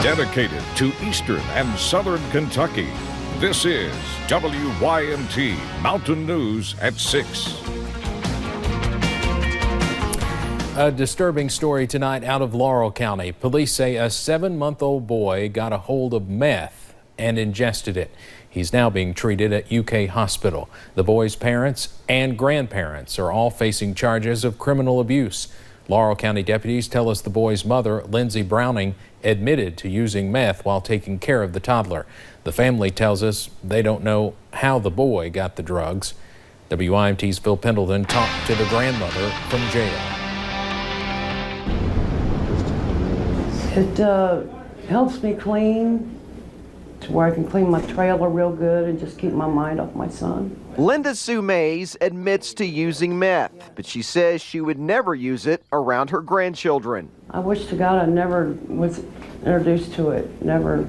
Dedicated to Eastern and Southern Kentucky, this is WYMT Mountain News at 6. A disturbing story tonight out of Laurel County. Police say a 7-month-old boy got a hold of meth and ingested it. He's now being treated at UK Hospital. The boy's parents and grandparents are all facing charges of criminal abuse. Laurel County deputies tell us the boy's mother, Lindsay Browning, admitted to using meth while taking care of the toddler. The family tells us they don't know how the boy got the drugs. WYMT's Phil Pendleton talked to the grandmother from jail. It helps me clean to where I can clean my trailer real good and just keep my mind off my son. Linda Sue Mays admits to using meth, but she says she would never use it around her grandchildren. I wish to God I never was introduced to it. Never.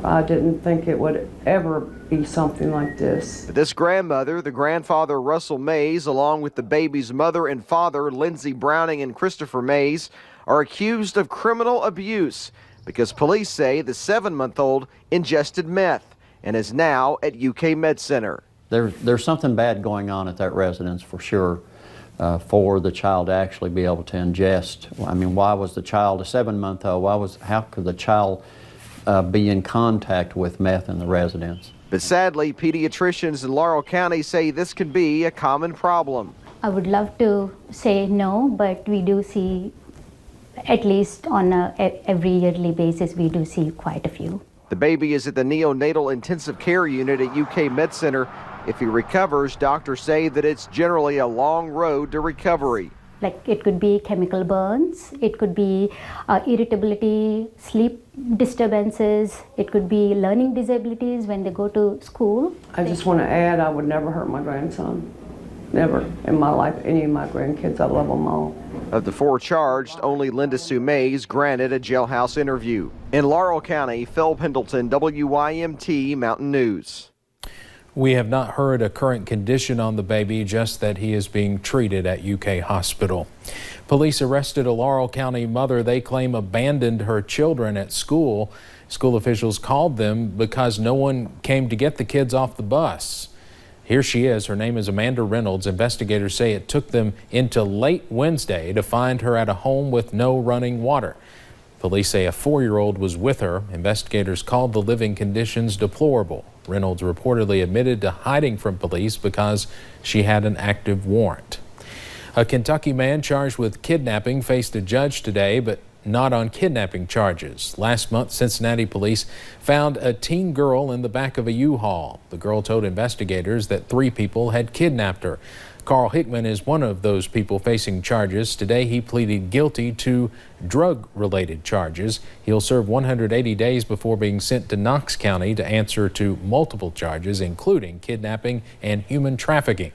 I didn't think it would ever be something like this. But this grandmother, the grandfather Russell Mays, along with the baby's mother and father, Lindsay Browning and Christopher Mays, are accused of criminal abuse because police say the 7-month-old ingested meth and is now at UK Med Center. There's something bad going on at that residence for sure, for the child to actually be able to ingest. I mean, why was the child, a 7-month-old, how could the child be in contact with meth in the residence? But sadly, pediatricians in Laurel County say this can be a common problem. I would love to say no, but we do see, at least on every yearly basis, we do see quite a few. The baby is at the neonatal intensive care unit at UK Med Center. If he recovers, doctors say that it's generally a long road to recovery. Like it could be chemical burns, it could be irritability, sleep disturbances, it could be learning disabilities when they go to school. I just want to add I would never hurt my grandson. Never in my life, any of my grandkids. I love them all. Of the 4 charged, only Linda Sue Mays granted a jailhouse interview. In Laurel County, Phil Pendleton, WYMT Mountain News. We have not heard a current condition on the baby, just that he is being treated at UK Hospital. Police arrested a Laurel County mother they claim abandoned her children at school. School officials called them because no one came to get the kids off the bus. Here she is. Her name is Amanda Reynolds. Investigators say it took them into late Wednesday to find her at a home with no running water. Police say a 4-year-old was with her. Investigators called the living conditions deplorable. Reynolds reportedly admitted to hiding from police because she had an active warrant. A Kentucky man charged with kidnapping faced a judge today, but not on kidnapping charges. Last month, Cincinnati police found a teen girl in the back of a U-Haul. The girl told investigators that 3 people had kidnapped her. Carl Hickman is one of those people facing charges. Today, he pleaded guilty to drug-related charges. He'll serve 180 days before being sent to Knox County to answer to multiple charges, including kidnapping and human trafficking.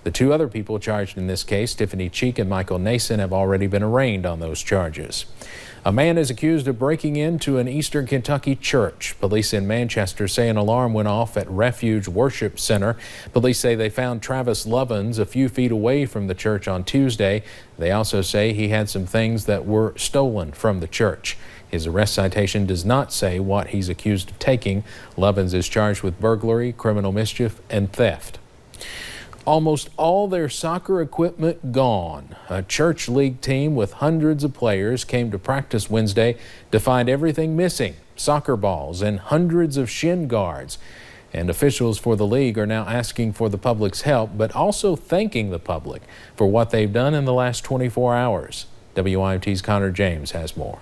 The 2 other people charged in this case, Tiffany Cheek and Michael Nason, have already been arraigned on those charges. A man is accused of breaking into an Eastern Kentucky church. Police in Manchester say an alarm went off at Refuge Worship Center. Police say they found Travis Lovins a few feet away from the church on Tuesday. They also say he had some things that were stolen from the church. His arrest citation does not say what he's accused of taking. Lovins is charged with burglary, criminal mischief, and theft. Almost all their soccer equipment gone. A church league team with hundreds of players came to practice Wednesday to find everything missing: soccer balls and hundreds of shin guards. And officials for the league are now asking for the public's help, but also thanking the public for what they've done in the last 24 hours. WYMT's Connor James has more.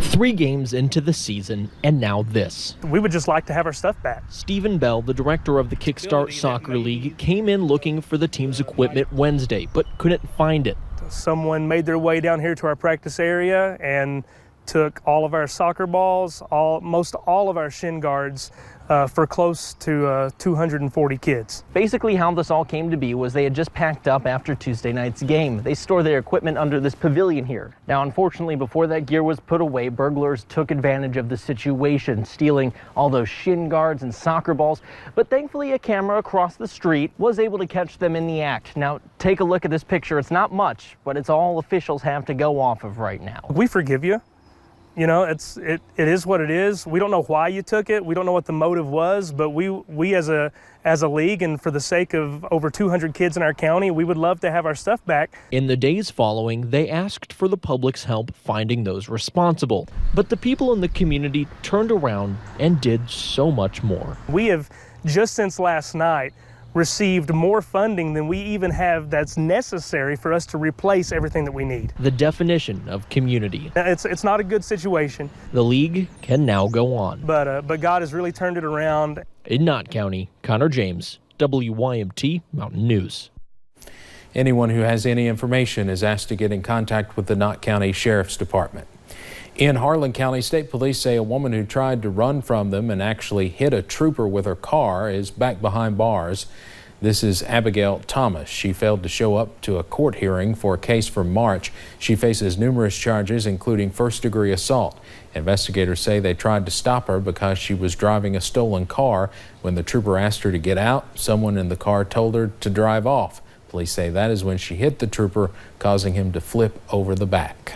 3 games into the season, and now this. We would just like to have our stuff back. Stephen Bell, the director of the Kickstart Soccer League, came in looking for the team's equipment Wednesday, but couldn't find it. Someone made their way down here to our practice area and took all of our soccer balls, most all of our shin guards, for close to 240 kids. Basically how this all came to be was they had just packed up after Tuesday night's game. They store their equipment under this pavilion here. Now, unfortunately, before that gear was put away, burglars took advantage of the situation, stealing all those shin guards and soccer balls. But thankfully, a camera across the street was able to catch them in the act. Now, take a look at this picture. It's not much, but it's all officials have to go off of right now. We forgive you. You know, it is what it is. We don't know why you took it. We don't know what the motive was, but we as a league, and for the sake of over 200 kids in our county, we would love to have our stuff back. In the days following, they asked for the public's help finding those responsible. But the people in the community turned around and did so much more. We have, just since last night, received more funding than we even have that's necessary for us to replace everything that we need. The definition of community. It's not a good situation. The league can now go on. But God has really turned it around. In Knott County, Connor James, WYMT Mountain News. Anyone who has any information is asked to get in contact with the Knott County Sheriff's Department. In Harlan County, state police say a woman who tried to run from them and actually hit a trooper with her car is back behind bars. This is Abigail Thomas. She failed to show up to a court hearing for a case from March. She faces numerous charges, including first-degree assault. Investigators say they tried to stop her because she was driving a stolen car. When the trooper asked her to get out, someone in the car told her to drive off. Police say that is when she hit the trooper, causing him to flip over the back.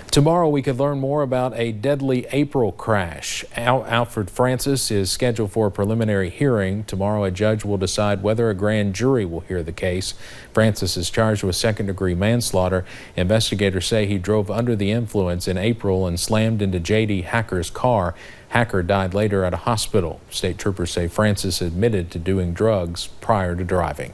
Tomorrow we could learn more about a deadly April crash. Alfred Francis is scheduled for a preliminary hearing. Tomorrow a judge will decide whether a grand jury will hear the case. Francis is charged with second-degree manslaughter. Investigators say he drove under the influence in April and slammed into J.D. Hacker's car. Hacker died later at a hospital. State troopers say Francis admitted to doing drugs prior to driving.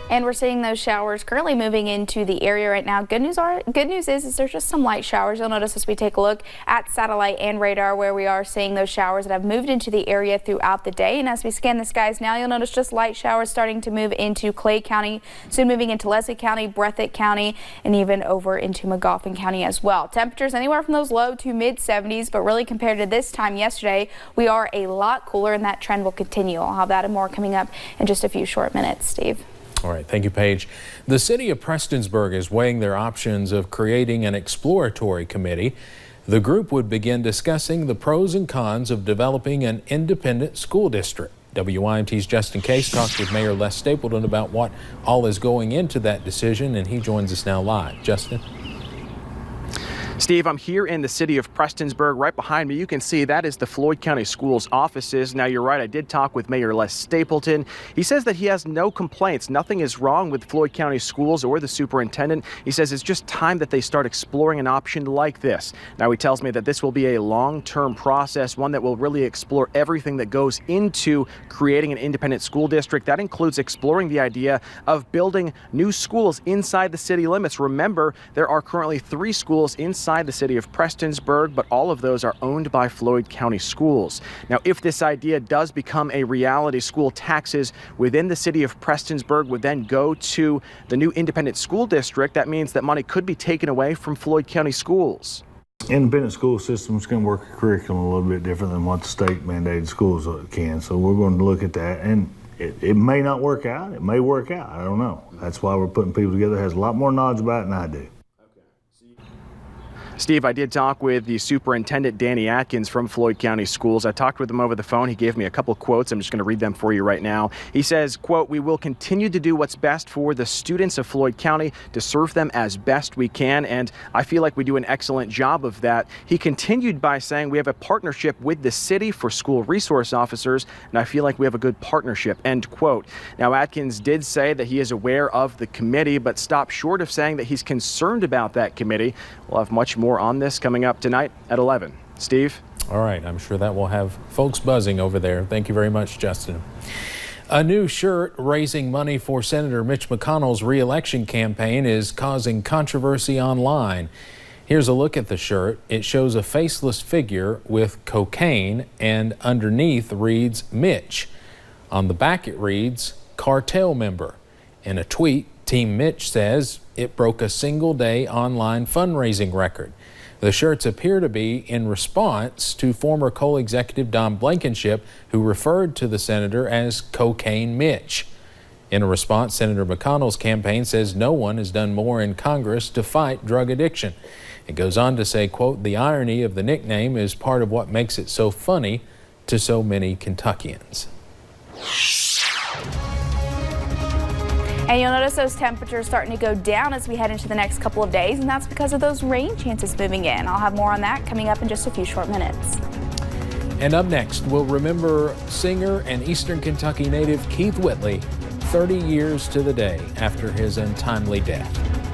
And we're seeing those showers currently moving into the area right now. Good news is there's just some light showers. You'll notice as we take a look at satellite and radar where we are seeing those showers that have moved into the area throughout the day. And as we scan the skies now, you'll notice just light showers starting to move into Clay County, soon moving into Leslie County, Breathitt County, and even over into Magoffin County as well. Temperatures anywhere from those low to mid 70s, but really compared to this time yesterday, we are a lot cooler, and that trend will continue. I'll have that and more coming up in just a few short minutes. Steve. All right, thank you, Paige. The city of Prestonsburg is weighing their options of creating an exploratory committee. The group would begin discussing the pros and cons of developing an independent school district. WYMT's Justin Case talked with Mayor Les Stapleton about what all is going into that decision, and he joins us now live. Justin? Steve, I'm here in the city of Prestonsburg. Right behind me, you can see that is the Floyd County Schools offices. Now, you're right, I did talk with Mayor Les Stapleton. He says that he has no complaints. Nothing is wrong with Floyd County Schools or the superintendent. He says it's just time that they start exploring an option like this. Now, he tells me that this will be a long-term process, one that will really explore everything that goes into creating an independent school district. That includes exploring the idea of building new schools inside the city limits. Remember, there are currently 3 schools inside the city of Prestonsburg, but all of those are owned by Floyd County Schools. Now, if this idea does become a reality, school taxes within the city of Prestonsburg would then go to the new independent school district. That means that money could be taken away from Floyd County Schools. Independent school systems can work a curriculum a little bit different than what the state mandated schools can. So we're going to look at that, and it may not work out. It may work out. I don't know. That's why we're putting people together that has a lot more knowledge about it than I do. Steve, I did talk with the superintendent, Danny Atkins, from Floyd County Schools. I talked with him over the phone. He gave me a couple quotes. I'm just going to read them for you right now. He says, quote, "We will continue to do what's best for the students of Floyd County, to serve them as best we can, and I feel like we do an excellent job of that." He continued by saying, "We have a partnership with the city for school resource officers, and I feel like we have a good partnership," end quote. Now, Atkins did say that he is aware of the committee, but stopped short of saying that he's concerned about that committee. We'll have much more on this coming up tonight at 11. Steve? All right, I'm sure that will have folks buzzing over there. Thank you very much, Justin. A new shirt raising money for Senator Mitch McConnell's re-election campaign is causing controversy online. Here's a look at the shirt. It shows a faceless figure with cocaine, and underneath reads Mitch. On the back it reads cartel member. In a tweet, Team Mitch says it broke a single-day online fundraising record. The shirts appear to be in response to former coal executive Don Blankenship, who referred to the senator as Cocaine Mitch. In a response, Senator McConnell's campaign says no one has done more in Congress to fight drug addiction. It goes on to say, quote, "The irony of the nickname is part of what makes it so funny to so many Kentuckians." And you'll notice those temperatures starting to go down as we head into the next couple of days, and that's because of those rain chances moving in. I'll have more on that coming up in just a few short minutes. And up next, we'll remember singer and Eastern Kentucky native Keith Whitley 30 years to the day after his untimely death.